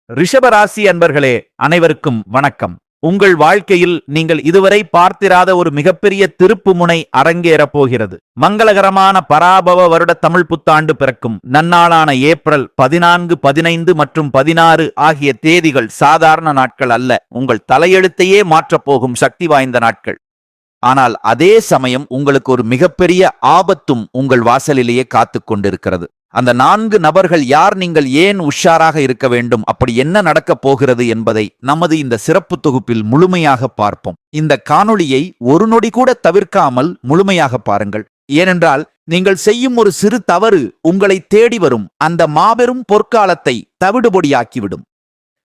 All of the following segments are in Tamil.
ரிஷபராசி அன்பர்களே, அனைவருக்கும் வணக்கம். உங்கள் வாழ்க்கையில் நீங்கள் இதுவரை பார்த்திராத ஒரு மிகப்பெரிய திருப்பு முனை அரங்கேறப் போகிறது. மங்களகரமான பராபவ வருட தமிழ் புத்தாண்டு பிறக்கும் நன்னாளான ஏப்ரல் 14, 15 மற்றும் 16 ஆகிய தேதிகள் சாதாரண நாட்கள் அல்ல. உங்கள் தலையெழுத்தையே மாற்றப் போகும் சக்தி வாய்ந்த நாட்கள். ஆனால் அதே சமயம் உங்களுக்கு ஒரு மிகப்பெரிய ஆபத்தும் உங்கள் வாசலிலேயே காத்துக் கொண்டிருக்கிறது. அந்த 4 நபர்கள் யார், நீங்கள் ஏன் உஷாராக இருக்க வேண்டும், அப்படி என்ன நடக்கப் போகிறது என்பதை நமது இந்த சிறப்பு தொகுப்பில் முழுமையாக பார்ப்போம். இந்த காணொளியை ஒரு நொடி கூட தவிர்க்காமல் முழுமையாக பாருங்கள். ஏனென்றால் நீங்கள் செய்யும் ஒரு சிறு தவறு உங்களை தேடி வரும் அந்த மாபெரும் பொற்காலத்தை தவிடுபொடியாக்கிவிடும்.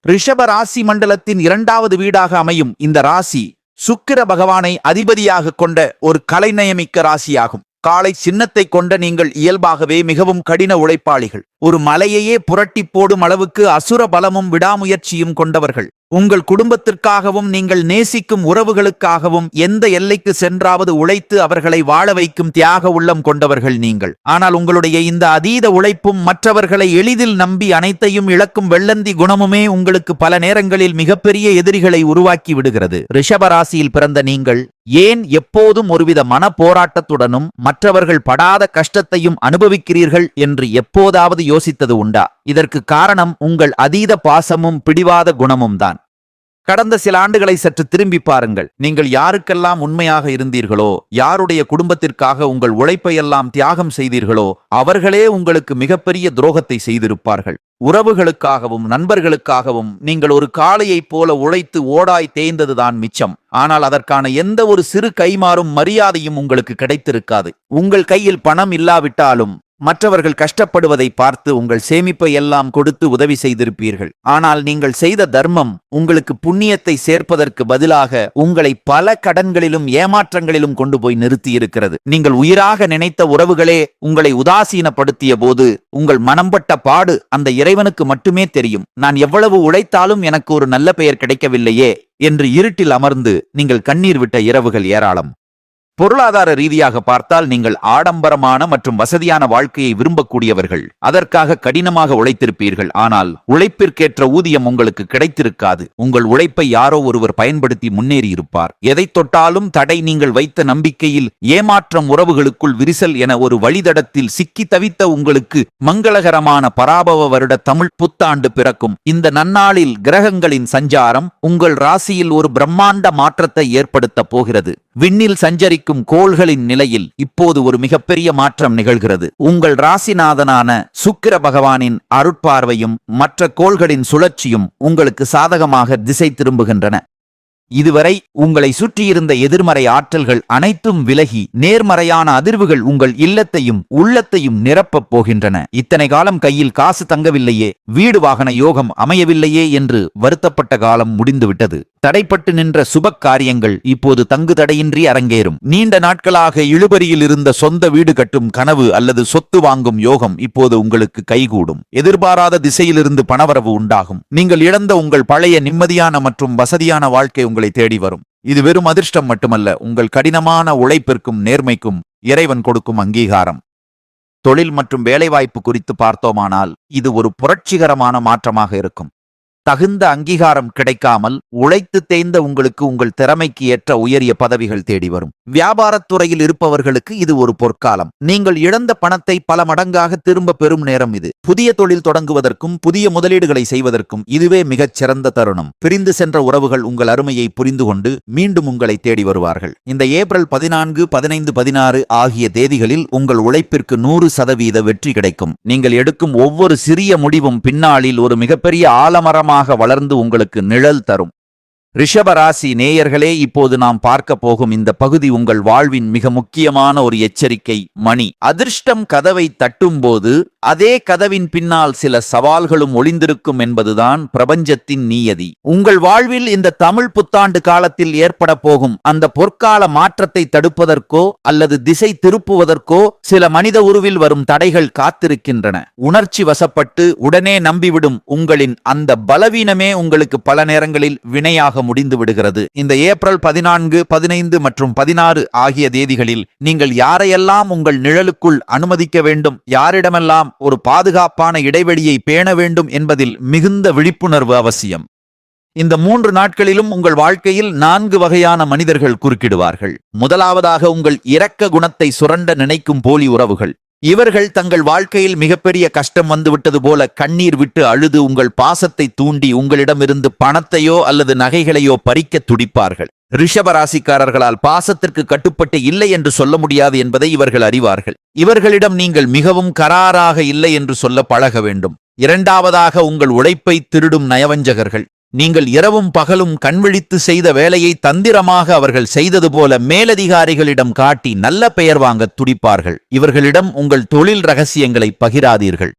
ரிஷப ராசி மண்டலத்தின் 2வது வீடாக அமையும் இந்த ராசி சுக்கிர பகவானை அதிபதியாக கொண்ட ஒரு கலைநயமிக்க ராசியாகும். காலை சின்னத்தை கொண்ட நீங்கள் இயல்பாகவே மிகவும் கடின உழைப்பாளிகள். ஒரு மலையையே புரட்டி போடும் அளவுக்கு அசுர பலமும் விடாமுயற்சியும் கொண்டவர்கள். உங்கள் குடும்பத்திற்காகவும் நீங்கள் நேசிக்கும் உறவுகளுக்காகவும் எந்த எல்லைக்கு சென்றாவது உழைத்து அவர்களை வாழ வைக்கும் தியாக உள்ளம் கொண்டவர்கள் நீங்கள். ஆனால் உங்களுடைய இந்த அதீத உழைப்பும் மற்றவர்களை எளிதில் நம்பி அனைத்தையும் இழக்கும் வெள்ளந்தி குணமுமே உங்களுக்கு பல நேரங்களில் மிகப்பெரிய எதிரிகளை உருவாக்கி விடுகிறது. ரிஷபராசியில் பிறந்த நீங்கள் ஏன் எப்போதும் ஒருவித மன போராட்டத்துடனும் மற்றவர்கள் படாத கஷ்டத்தையும் அனுபவிக்கிறீர்கள் என்று எப்போதாவது யோசித்தது உண்டா? இதற்கு காரணம் உங்கள் அதீத பாசமும் பிடிவாத குணமும் தான். கடந்த சில ஆண்டுகளை சற்று திரும்பி பாருங்கள். நீங்கள் யாருக்கெல்லாம் உண்மையாக இருந்தீர்களோ, யாருடைய குடும்பத்திற்காக உங்கள் உழைப்பையெல்லாம் தியாகம் செய்தீர்களோ, அவர்களே உங்களுக்கு மிகப்பெரிய துரோகத்தை செய்திருப்பார்கள். உறவுகளுக்காகவும் நண்பர்களுக்காகவும் நீங்கள் ஒரு காளையைப் போல உழைத்து ஓடாய் தேய்ந்ததுதான் மிச்சம். ஆனால் அதற்கான எந்த ஒரு சிறு கைமாறும் மரியாதையும் உங்களுக்கு கிடைத்திருக்காது. உங்கள் கையில் பணம் இல்லாவிட்டாலும் மற்றவர்கள் கஷ்டப்படுவதை பார்த்து உங்கள் சேமிப்பை எல்லாம் கொடுத்து உதவி செய்திருப்பீர்கள். ஆனால் நீங்கள் செய்த தர்மம் உங்களுக்கு புண்ணியத்தை சேர்ப்பதற்கு பதிலாக உங்களை பல கடன்களிலும் ஏமாற்றங்களிலும் கொண்டு போய் நிறுத்தி இருக்கிறது. நீங்கள் உயிராக நினைத்த உறவுகளே உங்களை உதாசீனப்படுத்திய போது உங்கள் மனம்பட்ட பாடு அந்த இறைவனுக்கு மட்டுமே தெரியும். நான் எவ்வளவு உழைத்தாலும் எனக்கு ஒரு நல்ல பெயர் கிடைக்கவில்லையே என்று இருட்டில் அமர்ந்து நீங்கள் கண்ணீர் விட்ட இரவுகள் ஏராளம். பொருளாதார ரீதியாக பார்த்தால் நீங்கள் ஆடம்பரமான மற்றும் வசதியான வாழ்க்கையை விரும்பக்கூடியவர்கள். அதற்காக கடினமாக உழைத்திருப்பீர்கள். ஆனால் உழைப்பிற்கேற்ற ஊதியம் உங்களுக்கு கிடைத்திருக்காது. உங்கள் உழைப்பை யாரோ ஒருவர் பயன்படுத்தி முன்னேறி இருப்பார். எதை தொட்டாலும் தடை. நீங்கள் வைத்த நம்பிக்கையில் ஏமாற்றம், உறவுகளுக்குள் விரிசல் என ஒரு வழிதடத்தில் சிக்கி தவித்த உங்களுக்கு மங்களகரமான பராபவ வருட தமிழ் புத்தாண்டு பிறக்கும் இந்த நன்னாளில் கிரகங்களின் சஞ்சாரம் உங்கள் ராசியில் ஒரு பிரம்மாண்ட மாற்றத்தை ஏற்படுத்த போகிறது. விண்ணில் சஞ்சரிக்கும் கோள்களின் நிலையில் இப்போது ஒரு மிகப்பெரிய மாற்றம் நிகழ்கிறது. உங்கள் ராசிநாதனான சுக்கிர பகவானின் அருட்பார்வையும் மற்ற கோள்களின் சுழற்சியும் உங்களுக்கு சாதகமாக திசை திரும்புகின்றன. இதுவரை உங்களை சுற்றியிருந்த எதிர்மறை ஆற்றல்கள் அனைத்தும் விலகி நேர்மறையான அதிர்வுகள் உங்கள் இல்லத்தையும் உள்ளத்தையும் நிரப்பப் போகின்றன. இத்தனை காலம் கையில் காசு தங்கவில்லையே, வீடு வாகன யோகம் அமையவில்லையே என்று வருத்தப்பட்ட காலம் முடிந்துவிட்டது. தடைப்பட்டு நின்ற சுப காரியங்கள் இப்போது தங்கு தடையின்றி அரங்கேறும். நீண்ட நாட்களாக இழுபறியில் இருந்த சொந்த வீடு கட்டும் கனவு அல்லது சொத்து வாங்கும் யோகம் இப்போது உங்களுக்கு கைகூடும். எதிர்பாராத திசையிலிருந்து பணவரவு உண்டாகும். நீங்கள் இழந்த உங்கள் பழைய நிம்மதியான மற்றும் வசதியான வாழ்க்கை உங்களை தேடி வரும். இது வெறும் அதிர்ஷ்டம் மட்டுமல்ல, உங்கள் கடினமான உழைப்பிற்கும் நேர்மைக்கும் இறைவன் கொடுக்கும் அங்கீகாரம். தொழில் மற்றும் வேலைவாய்ப்பு குறித்து பார்த்தோமானால் இது ஒரு புரட்சிகரமான மாற்றமாக இருக்கும். தகுந்த அங்கீகாரம் கிடைக்காமல் உழைத்து தேய்ந்த உங்களுக்கு உங்கள் திறமைக்கு ஏற்ற உயரிய பதவிகள் தேடி வரும். வியாபாரத்துறையில் இருப்பவர்களுக்கு இது ஒரு பொற்காலம். நீங்கள் இழந்த பணத்தை பல மடங்காக திரும்ப பெறும் நேரம் இது. புதிய தொழில் தொடங்குவதற்கும் புதிய முதலீடுகளை செய்வதற்கும் இதுவே மிகச் சிறந்த தருணம். பிரிந்து சென்ற உறவுகள் உங்கள் அருமையை புரிந்து கொண்டு மீண்டும் உங்களை தேடி வருவார்கள். இந்த ஏப்ரல் 14, 15, 16 ஆகிய தேதிகளில் உங்கள் உழைப்பிற்கு 100% வெற்றி கிடைக்கும். நீங்கள் எடுக்கும் ஒவ்வொரு சிறிய முடிவும் பின்னாளில் ஒரு மிகப்பெரிய ஆலமரமாக வளர்ந்து உங்களுக்கு நிழல் தரும். ரிஷபராசி நேயர்களே, இப்போது நாம் பார்க்க போகும் இந்த பகுதி உங்கள் வாழ்வின் மிக முக்கியமான ஒரு எச்சரிக்கை மணி. அதிர்ஷ்டம் கதவை தட்டும் போது அதே கதவின் பின்னால் சில சவால்களும் ஒளிந்திருக்கும் என்பதுதான் பிரபஞ்சத்தின் நியதி. உங்கள் வாழ்வில் இந்த தமிழ் புத்தாண்டு காலத்தில் ஏற்பட போகும் அந்த பொற்கால மாற்றத்தை தடுப்பதற்கோ அல்லது திசை திருப்புவதற்கோ சில மனித உருவில் வரும் தடைகள் காத்திருக்கின்றன. உணர்ச்சி வசப்பட்டு உடனே நம்பிவிடும் உங்களின் அந்த பலவீனமே உங்களுக்கு பல நேரங்களில் வினையாக முடிந்து விடுகிறது. இந்த ஏப்ரல் 14, 15 மற்றும் 16 ஆகிய தேதிகளில் நீங்கள் யாரையெல்லாம் உங்கள் நிழலுக்குள் அனுமதிக்க வேண்டும், யாரிடமெல்லாம் ஒரு பாதுகாப்பான இடைவெளியை பேண வேண்டும் என்பதில் மிகுந்த விழிப்புணர்வு அவசியம். இந்த 3 நாட்களிலும் உங்கள் வாழ்க்கையில் 4 வகையான மனிதர்கள் குறுக்கிடுவார்கள். முதலாவதாக உங்கள் இரக்க குணத்தை சுரண்ட நினைக்கும் போலி உறவுகள். இவர்கள் தங்கள் வாழ்க்கையில் மிகப்பெரிய கஷ்டம் வந்துவிட்டது போல கண்ணீர் விட்டு அழுது உங்கள் பாசத்தை தூண்டி உங்களிடமிருந்து பணத்தையோ அல்லது நகைகளையோ பறிக்க துடிப்பார்கள். ரிஷப ராசிக்காரர்களால் பாசத்திற்கு கட்டுப்பட்டு இல்லை என்று சொல்ல முடியாது என்பதை இவர்கள் அறிவார்கள். இவர்களிடம் நீங்கள் மிகவும் கராராக இல்லை என்று சொல்ல பழக வேண்டும். இரண்டாவதாக உங்கள் உழைப்பை திருடும் நயவஞ்சகர்கள். நீங்கள் இரவும் பகலும் கண்விழித்து செய்த வேலையை தந்திரமாக அவர்கள் செய்தது போல மேலதிகாரிகளிடம் காட்டி நல்ல பெயர் வாங்க துடிப்பார்கள். இவர்களிடம் உங்கள் தொழில் ரகசியங்களை பகிராதீர்கள்.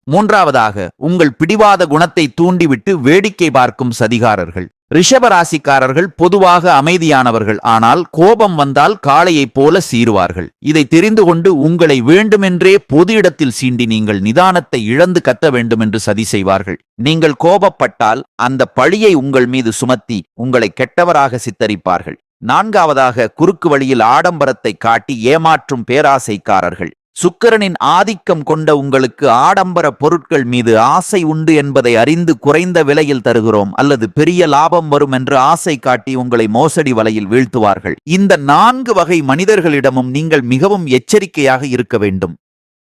மூன்றாவதாக உங்கள் பிடிவாத குணத்தை தூண்டிவிட்டு வேடிக்கை பார்க்கும் சதிகாரர்கள். ரிஷபராசிக்காரர்கள் பொதுவாக அமைதியானவர்கள், ஆனால் கோபம் வந்தால் காளையைப் போல சீறுவார்கள். இதை தெரிந்து கொண்டு உங்களை வேண்டுமென்றே பொது இடத்தில் சீண்டி நீங்கள் நிதானத்தை இழந்து கத்த வேண்டும் என்று சதி செய்வார்கள். நீங்கள் கோபப்பட்டால் அந்த பழியை உங்கள் மீது சுமத்தி உங்களை கெட்டவராக சித்தரிப்பார்கள். நான்காவதாக குறுக்கு வழியில் ஆடம்பரத்தை காட்டி ஏமாற்றும் பேராசைக்காரர்கள். சுக்கிரனின் ஆதிக்கம் கொண்ட உங்களுக்கு ஆடம்பர பொருட்கள் மீது ஆசை உண்டு என்பதை அறிந்து குறைந்த விலையில் தருகிறோம் அல்லது பெரிய லாபம் வரும் என்று ஆசை காட்டி உங்களை மோசடி வலையில் வீழ்த்துவார்கள். இந்த 4 வகை மனிதர்களிடமும் நீங்கள் மிகவும் எச்சரிக்கையாக இருக்க வேண்டும்.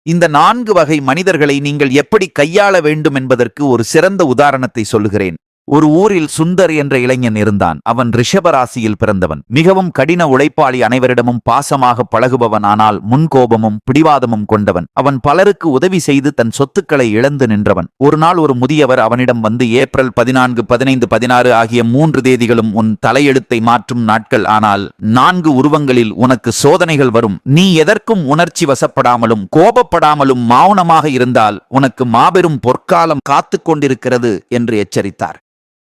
இந்த 4 வகை மனிதர்களை நீங்கள் எப்படி கையாள வேண்டும் என்பதற்கு ஒரு சிறந்த உதாரணத்தை சொல்லுகிறேன். ஒரு ஊரில் சுந்தர் என்ற இளைஞன் இருந்தான். அவன் ரிஷபராசியில் பிறந்தவன். மிகவும் கடின உழைப்பாளி, அனைவரிடமும் பாசமாக பழகுபவன், ஆனால் முன்கோபமும் பிடிவாதமும் கொண்டவன். அவன் பலருக்கு உதவி செய்து தன் சொத்துக்களை இழந்து நின்றவன். ஒரு நாள் ஒரு முதியவர் அவனிடம் வந்து, ஏப்ரல் 14, 15, 16 ஆகிய 3 தேதிகளும் உன் தலையெழுத்தை மாற்றும் நாட்கள். ஆனால் 4 உருவங்களில் உனக்கு சோதனைகள் வரும். நீ எதற்கும் உணர்ச்சி வசப்படாமலும் கோபப்படாமலும் மௌனமாக இருந்தால் உனக்கு மாபெரும் பொற்காலம் காத்து கொண்டிருக்கிறது என்று எச்சரித்தார்.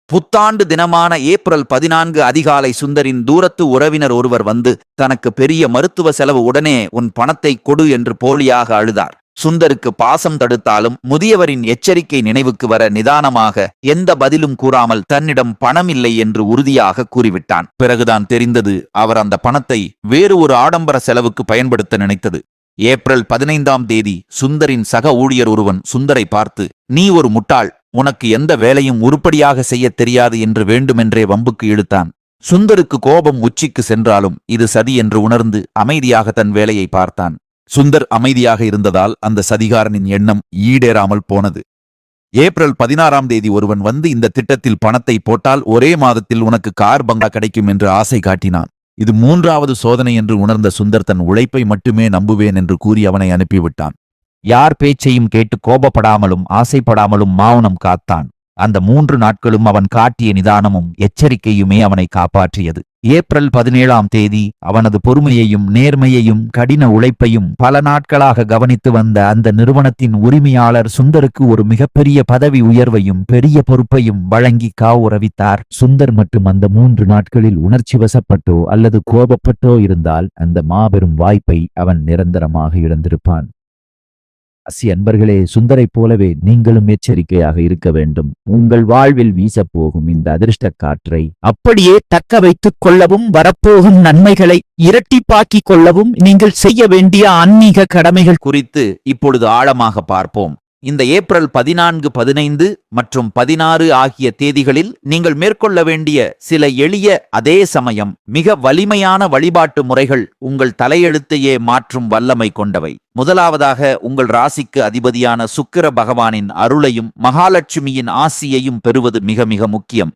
புத்தாண்டு தினமான ஏப்ரல் 14 அதிகாலை சுந்தரின் தூரத்து உறவினர் ஒருவர் வந்து, தனக்கு பெரிய மருத்துவ செலவு, உடனே உன் பணத்தை கொடு என்று போலியாக அழுதார். சுந்தருக்கு பாசம் தடுத்தாலும் முதியவரின் எச்சரிக்கை நினைவுக்கு வர நிதானமாக எந்த பதிலும் கூறாமல் தன்னிடம் பணம் இல்லை என்று உறுதியாக கூறிவிட்டான். பிறகுதான் தெரிந்தது, அவர் அந்த பணத்தை வேறு ஒரு ஆடம்பர செலவுக்கு பயன்படுத்த நினைத்தது. ஏப்ரல் 15ஆம் தேதி சுந்தரின் சக ஊழியர் ஒருவன் சுந்தரை பார்த்து, நீ ஒரு முட்டாள், உனக்கு எந்த வேலையும் உருப்படியாக செய்ய தெரியாது என்று வேண்டுமென்றே வம்புக்கு இழுத்தான். சுந்தருக்கு கோபம் உச்சிக்கு சென்றாலும் இது சதி என்று உணர்ந்து அமைதியாக தன் வேலையை பார்த்தான். சுந்தர் அமைதியாக இருந்ததால் அந்த சதிகாரனின் எண்ணம் ஈடேறாமல் போனது. ஏப்ரல் 16ஆம் தேதி ஒருவன் வந்து, இந்த திட்டத்தில் பணத்தை போட்டால் ஒரே மாதத்தில் உனக்கு கார் பங்களா கிடைக்கும் என்று ஆசை காட்டினான். இது 3வது சோதனை என்று உணர்ந்த சுந்தர் தன் உழைப்பை மட்டுமே நம்புவேன் என்று கூறி அவனை அனுப்பிவிட்டான். யார் பேச்சையும் கேட்டு கோபப்படாமலும் ஆசைப்படாமலும் மௌனம் காத்தான். அந்த 3 நாட்களும் அவன் காட்டிய நிதானமும் எச்சரிக்கையுமே அவனை காப்பாற்றியது. ஏப்ரல் 17ஆம் தேதி அவனது பொறுமையையும் நேர்மையையும் கடின உழைப்பையும் பல நாட்களாக கவனித்து வந்த அந்த நிறுவனத்தின் உரிமையாளர் சுந்தருக்கு ஒரு மிகப்பெரிய பதவி உயர்வையும் பெரிய பொறுப்பையும் வழங்கி காவுறவித்தார். சுந்தர் மட்டும் அந்த 3 நாட்களில் உணர்ச்சி வசப்பட்டோ அல்லது கோபப்பட்டோ இருந்தால் அந்த மாபெரும் வாய்ப்பை அவன் நிரந்தரமாக இழந்திருப்பான். அன்பர்களே, சுந்தரை போலவே நீங்களும் எச்சரிக்கையாக இருக்க வேண்டும். உங்கள் வாழ்வில் வீசப்போகும் இந்த அதிர்ஷ்ட காற்றை அப்படியே தக்க வைத்துக் கொள்ளவும், வரப்போகும் நன்மைகளை இரட்டிப்பாக்கிக் கொள்ளவும் நீங்கள் செய்ய வேண்டிய ஆன்மீக கடமைகள் குறித்து இப்பொழுது ஆழமாக பார்ப்போம். இந்த ஏப்ரல் 14, 15 மற்றும் 16 ஆகிய தேதிகளில் நீங்கள் மேற்கொள்ள வேண்டிய சில எளிய, அதே சமயம் மிக வலிமையான வழிபாட்டு முறைகள் உங்கள் தலையெழுத்தையே மாற்றும் வல்லமை கொண்டவை. முதலாவதாக, உங்கள் ராசிக்கு அதிபதியான சுக்கிர பகவானின் அருளையும் மகாலட்சுமியின் ஆசியையும் பெறுவது மிக மிக முக்கியம்.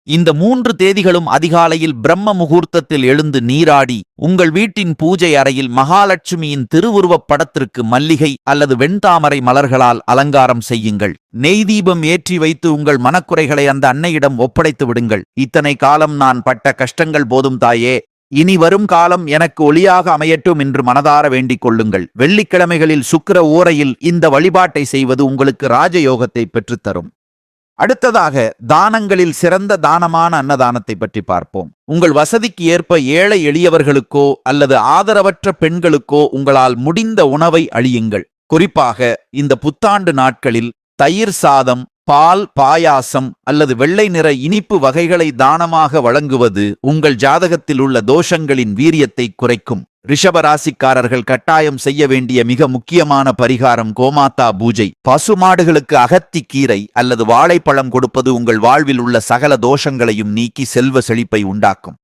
இந்த 3 தேதிகளும் அதிகாலையில் பிரம்ம முகூர்த்தத்தில் எழுந்து நீராடி உங்கள் வீட்டின் பூஜை அறையில் மகாலட்சுமியின் திருவுருவப் படத்திற்கு மல்லிகை அல்லது வெண்தாமரை மலர்களால் அலங்காரம் செய்யுங்கள். நெய் தீபம் ஏற்றி வைத்து உங்கள் மனக்குறைகளை அந்த அன்னையிடம் ஒப்படைத்து விடுங்கள். இத்தனை காலம் நான் பட்ட கஷ்டங்கள் போதும் தாயே, இனி வரும் காலம் எனக்கு ஒளியாக அமையட்டும் என்று மனதார வேண்டிக் கொள்ளுங்கள். வெள்ளிக்கிழமைகளில் சுக்கிர ஓரையில் இந்த வழிபாட்டை செய்வது உங்களுக்கு ராஜயோகத்தை பெற்றுத்தரும். அடுத்ததாக, தானங்களில் சிறந்த தானமான அன்னதானத்தை பற்றி பார்ப்போம். உங்கள் வசதிக்கு ஏற்ப ஏழை எளியவர்களுக்கோ அல்லது ஆதரவற்ற பெண்களுக்கோ உங்களால் முடிந்த உணவை அளியுங்கள். குறிப்பாக இந்த புத்தாண்டு நாட்களில் தயிர் சாதம், பால் பாயாசம் அல்லது வெள்ளை நிற இனிப்பு வகைகளை தானமாக வழங்குவது உங்கள் ஜாதகத்தில் உள்ள தோஷங்களின் வீரியத்தை குறைக்கும். ரிஷபராசிக்காரர்கள் கட்டாயம் செய்ய வேண்டிய மிக முக்கியமான பரிகாரம் கோமாதா பூஜை. பசுமாடுகளுக்கு அகத்தி கீரை அல்லது வாழைப்பழம் கொடுப்பது உங்கள் வாழ்வில் உள்ள சகல தோஷங்களையும் நீக்கி செல்வ செழிப்பை உண்டாக்கும்.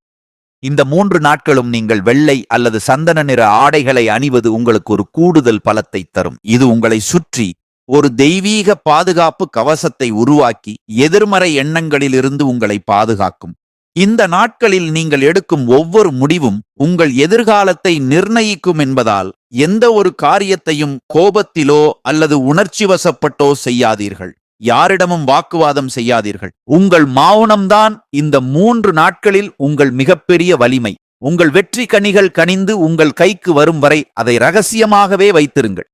இந்த 3 நாட்களும் நீங்கள் வெள்ளை அல்லது சந்தன நிற ஆடைகளை அணிவது உங்களுக்கு ஒரு கூடுதல் பலத்தை தரும். இது உங்களை சுற்றி ஒரு தெய்வீக பாதுகாப்பு கவசத்தை உருவாக்கி எதிர்மறை எண்ணங்களிலிருந்து உங்களை பாதுகாக்கும். இந்த நாட்களில் நீங்கள் எடுக்கும் ஒவ்வொரு முடிவும் உங்கள் எதிர்காலத்தை நிர்ணயிக்கும் என்பதால் எந்த ஒரு காரியத்தையும் கோபத்திலோ அல்லது உணர்ச்சிவசப்பட்டோ செய்யாதீர்கள். யாரிடமும் வாக்குவாதம் செய்யாதீர்கள். உங்கள் மௌனம்தான் இந்த 3 நாட்களில் உங்கள் மிகப்பெரிய வலிமை. உங்கள் வெற்றி கனிகள் கனிந்து உங்கள் கைக்கு வரும் வரை அதை ரகசியமாகவே வைத்திருங்கள்.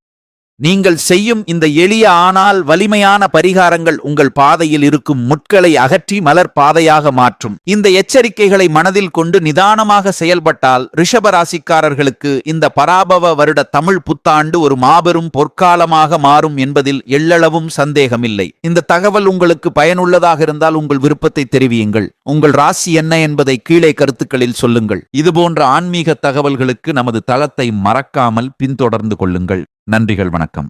நீங்கள் செய்யும் இந்த எளிய ஆனால் வலிமையான பரிகாரங்கள் உங்கள் பாதையில் இருக்கும் முட்களை அகற்றி மலர் பாதையாக மாற்றும். இந்த எச்சரிக்கைகளை மனதில் கொண்டு நிதானமாக செயல்பட்டால் ரிஷபராசிக்காரர்களுக்கு இந்த பராபவ வருட தமிழ் புத்தாண்டு ஒரு மாபெரும் பொற்காலமாக மாறும் என்பதில் எள்ளளவும் சந்தேகமில்லை. இந்த தகவல் உங்களுக்கு பயனுள்ளதாக இருந்தால் உங்கள் விருப்பத்தை தெரிவியுங்கள். உங்கள் ராசி என்ன என்பதை கீழே கருத்துக்களில் சொல்லுங்கள். இதுபோன்ற ஆன்மீக தகவல்களுக்கு நமது தளத்தை மறக்காமல் பின்தொடர்ந்து கொள்ளுங்கள். நன்றிகள், வணக்கம்.